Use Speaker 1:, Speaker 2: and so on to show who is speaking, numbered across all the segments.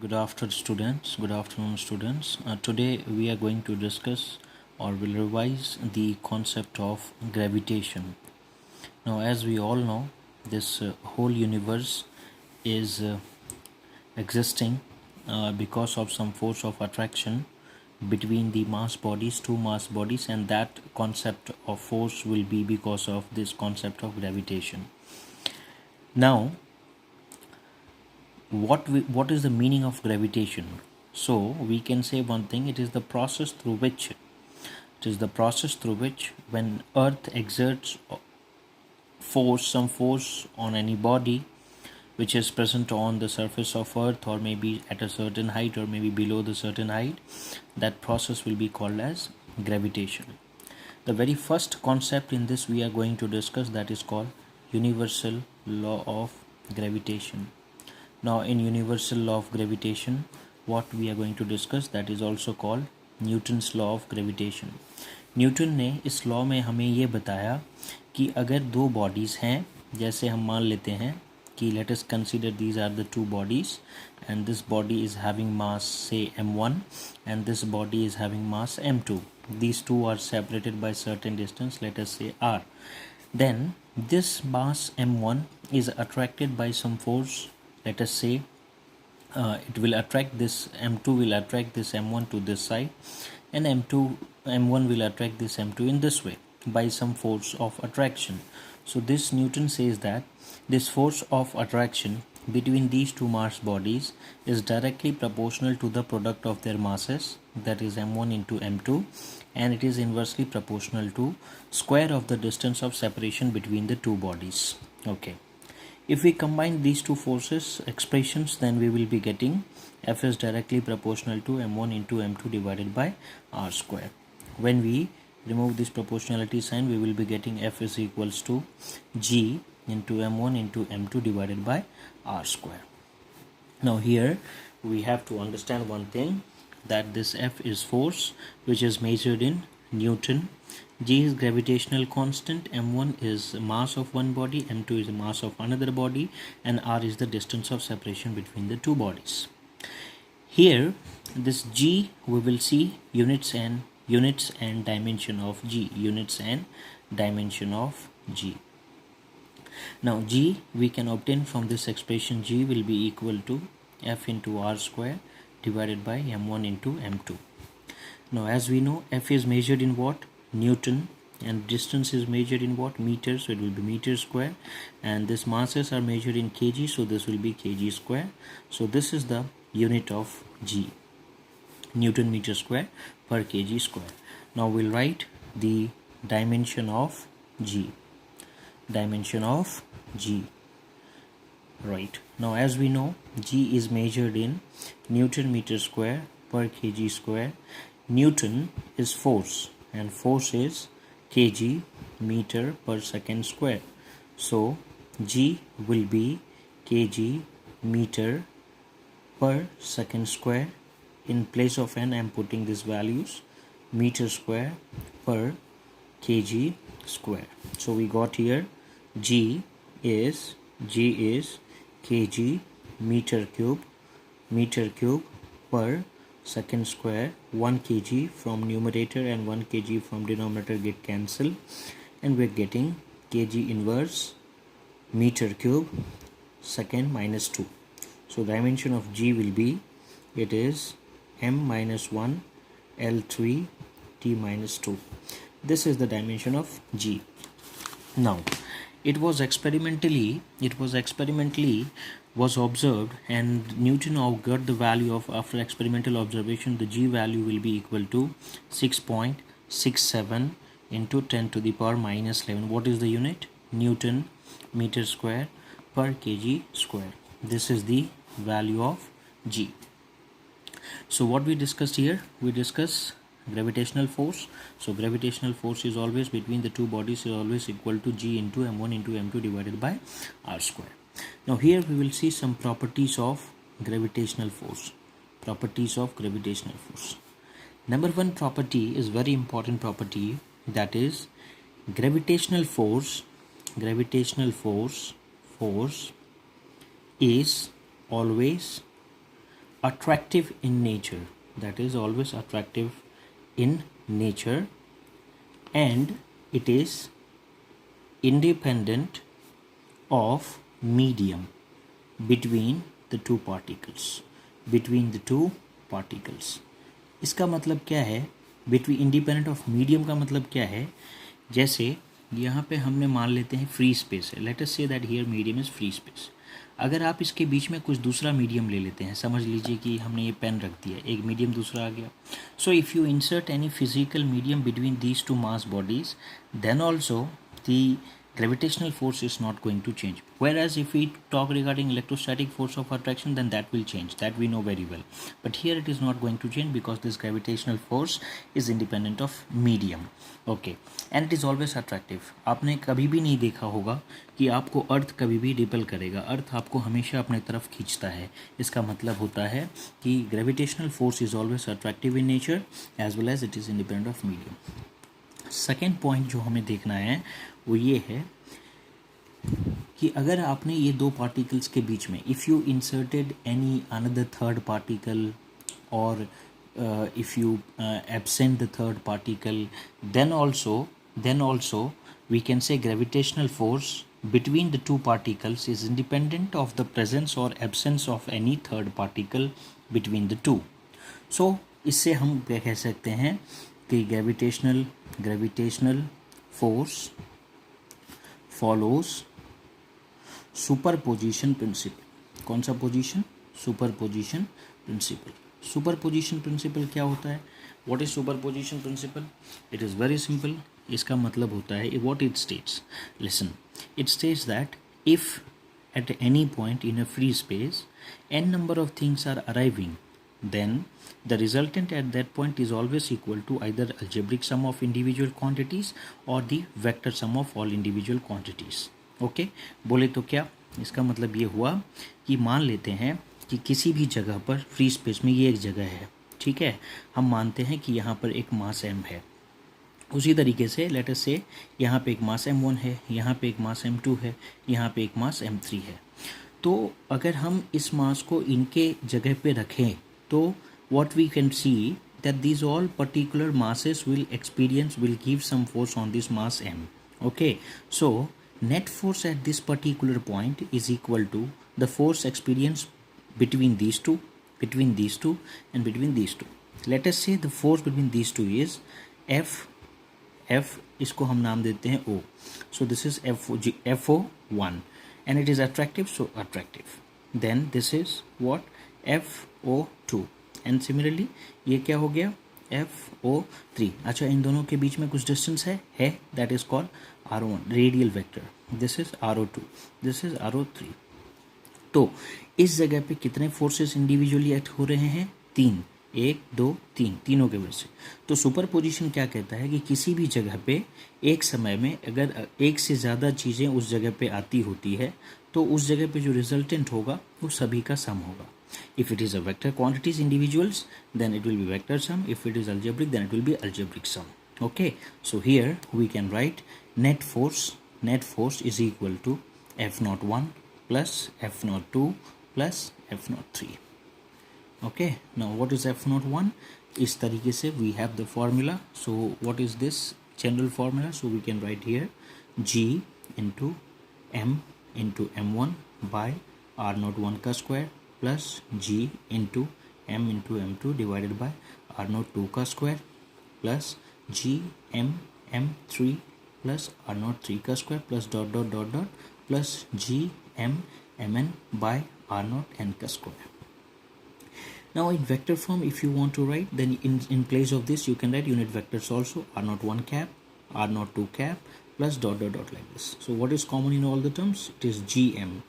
Speaker 1: Good afternoon, students. Today we are going to discuss or will revise the concept of gravitation. Now, as we all know, this whole universe is existing because of some force of attraction between the two mass bodies, and that concept of force will be because of this concept of gravitation. Now, what is the meaning of gravitation? So we can say one thing: it is the process through which when earth exerts some force on any body which is present on the surface of earth, or maybe at a certain height, or maybe below the certain height, that process will be called as gravitation. The very first concept in this we are going to discuss, that is called universal law of gravitation. Now, in universal law of gravitation, what we are going to discuss, that is also called Newton's law of gravitation. Newton ने इस law में हमें ये बताया कि अगर दो bodies हैं, जैसे हम मान लेते हैं कि let us consider these are the two bodies and this body is having mass say m1 and this body is having mass m2. These two are separated by certain distance, let us say r. Then this mass m1 is attracted by some force. Let us say it will attract this m2 will attract this m1 to this side, and m1 will attract this m2 in this way by some force of attraction. So this Newton says that this force of attraction between these two mass bodies is directly proportional to the product of their masses, that is m1 into m2, and it is inversely proportional to square of the distance of separation between the two bodies. Okay. If we combine these two forces expressions, then we will be getting F is directly proportional to m1 into m2 divided by r square. When we remove this proportionality sign, we will be getting F is equals to G into m1 into m2 divided by r square. Now here we have to understand one thing, that this F is force which is measured in Newton. G is gravitational constant, m1 is mass of one body, m2 is the mass of another body, and r is the distance of separation between the two bodies. Here this G, we will see units and dimension of G. Now G we can obtain from this expression. G will be equal to F into r square divided by m1 into m2. Now as we know, F is measured in what? Newton, and distance is measured in what? Meters, so it will be meter square, and this masses are measured in kg, so this will be kg square. So this is the unit of G, Newton meter square per kg square. Now we'll write the dimension of G. Right, now as we know, G is measured in Newton meter square per kg square. Newton is force, and force is kg meter per second square. So G will be kg meter per second square. In place of n, I am putting these values, meter square per kg square. So we got here G is kg meter cube per second square. 1 kg from numerator and 1 kg from denominator get cancelled, and we are getting kg inverse meter cube second minus 2. So dimension of G will be, it is m minus 1 L3 t minus 2. This is the dimension of G. Now it was experimentally observed, and Newton got the value of, after experimental observation, the G value will be equal to 6.67 into 10 to the power minus 11. What is the unit? Newton meter square per kg square. This is the value of G. So what we discussed here, we discussed gravitational force. So gravitational force is always between the two bodies, is always equal to G into m1 into m2 divided by r square. Now here we will see some properties of gravitational force. Number one property is very important property, that is gravitational force is always attractive in nature, that is always attractive in nature, and it is independent of medium between the two particles, between the two particles. इसका मतलब क्या है? Between independent of medium का मतलब क्या है? जैसे यहाँ पे हमने मान लेते हैं फ्री स्पेस है, let us say that here medium is free space. अगर आप इसके बीच में कुछ दूसरा मीडियम ले लेते हैं, समझ लीजिए कि हमने ये पेन रख दिया, एक मीडियम दूसरा आ गया. So if you insert any physical medium between these two mass bodies, then also the gravitational force is not going to change. Whereas if we talk regarding electrostatic force of attraction, then that will change, that we know very well. But here it is not going to change because this gravitational force is independent of medium. Okay, and it is always attractive. आपने कभी भी नहीं देखा होगा कि आपको अर्थ कभी भी रिपेल करेगा. अर्थ आपको हमेशा अपने तरफ खींचता है. इसका मतलब होता है कि gravitational force is always attractive in nature as well as it is independent of medium. Second point जो हमें देखना है वो ये है कि अगर आपने ये दो पार्टिकल्स के बीच में if you inserted any another third particle और if you absent the third particle, then also we can say gravitational force between the two particles is independent of the presence or absence of any third particle between the two. So इससे हम क्या कह सकते हैं कि gravitational force follows superposition principle. कौन सा position? Superposition principle. Superposition principle क्या होता है? What is superposition principle? It is very simple. इसका मतलब होता है what it states. Listen, it states that if at any point in a free space n number of things are arriving, then the resultant at that point is always equal to either algebraic sum of individual quantities or the vector sum of all individual quantities. Okay, बोले तो क्या इसका मतलब ये हुआ कि मान लेते हैं कि किसी भी जगह पर फ्री स्पेस में ये एक जगह है, ठीक है, हम मानते हैं कि यहाँ पर एक मास m है. उसी तरीके से लेट अस से यहाँ पे एक मास m1 है, यहाँ पे एक मास m2 है, यहाँ पे एक मास m3 है. तो अगर हम इस मास को इनके जगह पे रखें तो what we can see that these all particular masses will give some force on this mass m. Okay, so net force at this particular point is equal to the force experienced between these two and between these two. Let us say the force between these two is f इसको हम नाम देते हैं O. So this is FO1 and it is attractive, so attractive. Then this is what? FO2 and similarly ये क्या हो गया? FO3. अच्छा, इन दोनों के बीच में कुछ डिस्टेंस है that is called R1 radial vector. This is RO2, this is RO3. तो इस जगह पे कितने फोर्सेस इंडिविजुअली एक्ट हो रहे हैं? 3, 1, 2, 3, तीनों के वजह से. तो सुपरपोजिशन क्या कहता है कि किसी भी जगह पे एक समय में अगर एक से ज़्यादा चीज़ें उस जगह पे आती होती है तो उस जगह पे जो रिजल्टेंट होगा वो सभी का सम होगा. If it is a vector quantities individuals then it will be vector sum. If it is algebraic then it will be algebraic sum. Okay, so here we can write net force is equal to F01 plus F02 plus F03. Okay, now what is F01? इस तरीके से we have the formula. So what is this general formula? So we can write here G into M into M1 by R01 का square plus G into M into M2 divided by R02 का square plus G M M3 plus R03 का square plus dot plus G M Mn by R0 n का square. Now in vector form, if you want to write, then in place of this you can write unit vectors also, R01 cap, R02 cap plus dot like this. So what is common in all the terms? It is Gm.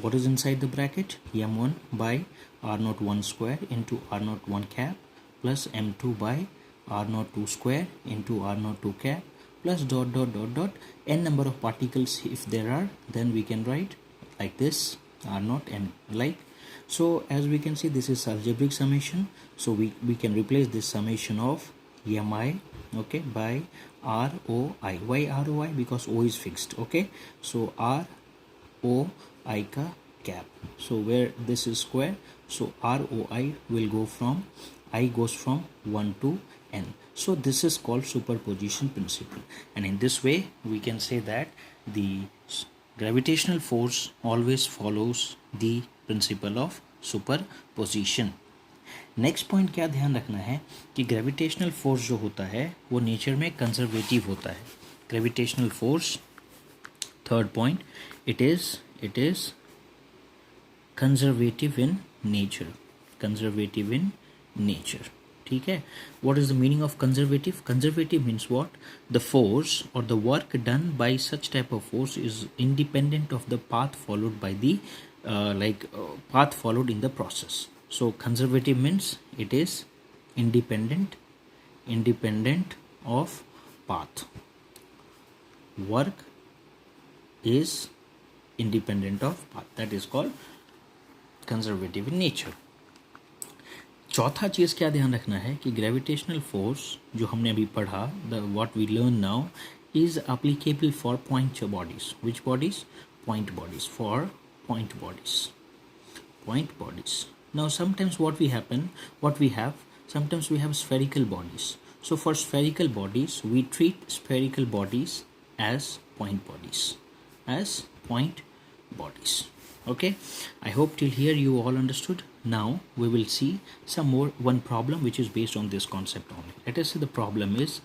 Speaker 1: What is inside the bracket? M1 by R01 square into R01 cap plus M2 by R02 square into R02 cap plus dot n number of particles if there are, then we can write like this R0 n like. So as we can see, this is algebraic summation, so we can replace this summation of mi, okay, by ROI. Why ROI? Because O is fixed. Okay, so ROI का cap. So where this is square, so ROI will go from, I goes from 1 to n. So this is called superposition principle, and in this way we can say that the gravitational force always follows the principle of superposition. Next point क्या ध्यान रखना है कि gravitational force जो होता है वो nature में कंजर्वेटिव होता है. Gravitational force, third point, it is conservative in nature. Conservative in nature, ठीक है. What is the meaning of conservative? Conservative means what? The force और the work done by such type of force is independent of the path followed by the path followed in the process. So conservative means it is independent of path. Work is independent of path. That is called conservative in nature. चौथा चीज़ क्या ध्यान रखना है कि gravitational force जो हमने अभी पढ़ा, the what we learn now is applicable for point bodies. Which bodies? Point bodies. For point bodies. Now sometimes what we have, sometimes we have spherical bodies. So for spherical bodies we treat spherical bodies as point bodies. Okay, I hope till here you all understood. Now we will see one problem which is based on this concept only. Let us say the problem is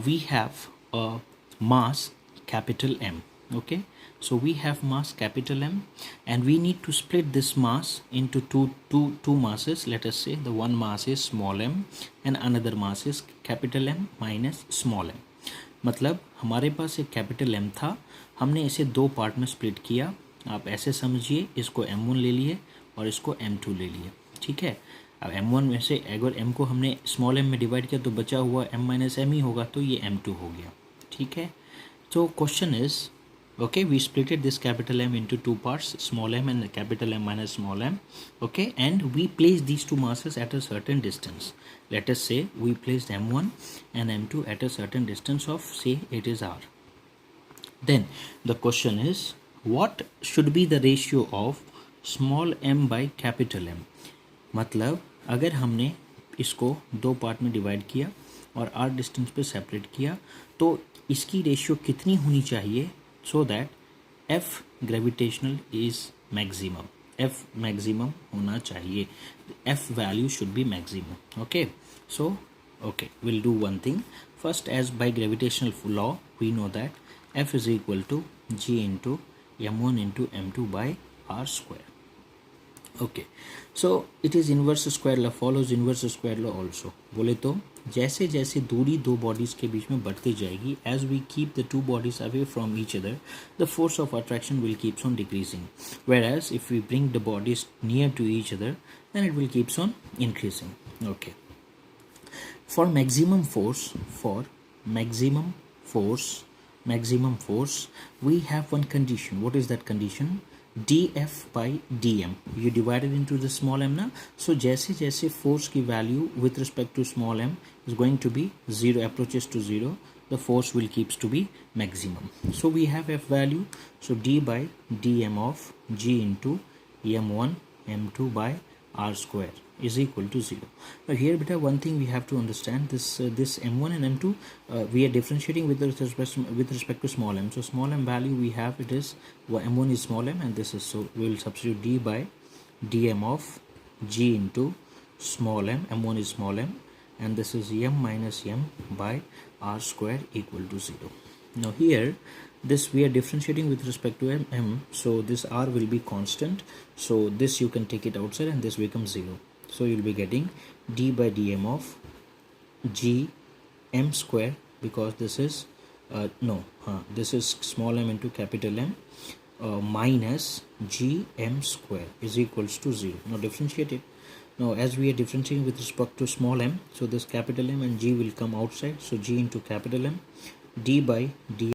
Speaker 1: we have a mass capital M. Okay, so we have mass capital M and we need to split this mass into two masses. Let us say the one mass is small m and another mass is capital M minus small m. मतलब हमारे पास एक capital M था, हमने इसे दो part में split किया. आप ऐसे समझिए, इसको M1 ले लिए और इसको M2 ले लिए, ठीक है. अब M1 में से अगर M को हमने स्मॉल m में डिवाइड किया तो बचा हुआ M माइनस M ही होगा, तो ये M2 हो गया, ठीक है. तो question is, okay, we splitted this capital M into two parts, small m and capital M minus small m. Okay, and we placed these two masses at a certain distance. Let us say we placed M1 and M2 at a certain distance of, say, it is R. Then the question is, what should be the ratio of small m by capital M? मतलब अगर हमने इसको दो part में divide किया और R distance पे separate किया तो इसकी रेशियो कितनी होनी चाहिए so that F gravitational is maximum. F maximum होना चाहिए. F value should be maximum. Okay, so okay, we'll do one thing. First, as by gravitational law we know that F is equal to G into M1 into M2 by R square. Okay, so it is inverse square law, follows inverse square law also. बोले तो जैसे जैसे दूरी दो bodies के बीच में बढ़ती जाएगी, as we keep the two bodies away from each other, the force of attraction will keeps on decreasing. Whereas if we bring the bodies near to each other, then it will keeps on increasing. Okay. For maximum force, we have one condition. What is that condition? df by dm. You divided into the small m ना, so जैसे जैसे force की value with respect to small m is going to be 0, approaches to 0, the force will keeps to be maximum. So we have f value, so d by dm of g into m1 m2 by r square is equal to 0. Now here beta, one thing we have to understand, this m1 and m2 we are differentiating with respect to small m. So small m value we have, it is m1 is small m and this is, so we will substitute d by dm of g into small m, m1 is small m, and this is m minus m by r square equal to 0. Now here this we are differentiating with respect to m, so this r will be constant, so this you can take it outside and this becomes 0. So you will be getting d by dm of g m square, because this is this is small m into capital M minus g m square is equals to 0. Now differentiate it. Now as we are differentiating with respect to small m, so this capital M and g will come outside, so g into capital M, d by d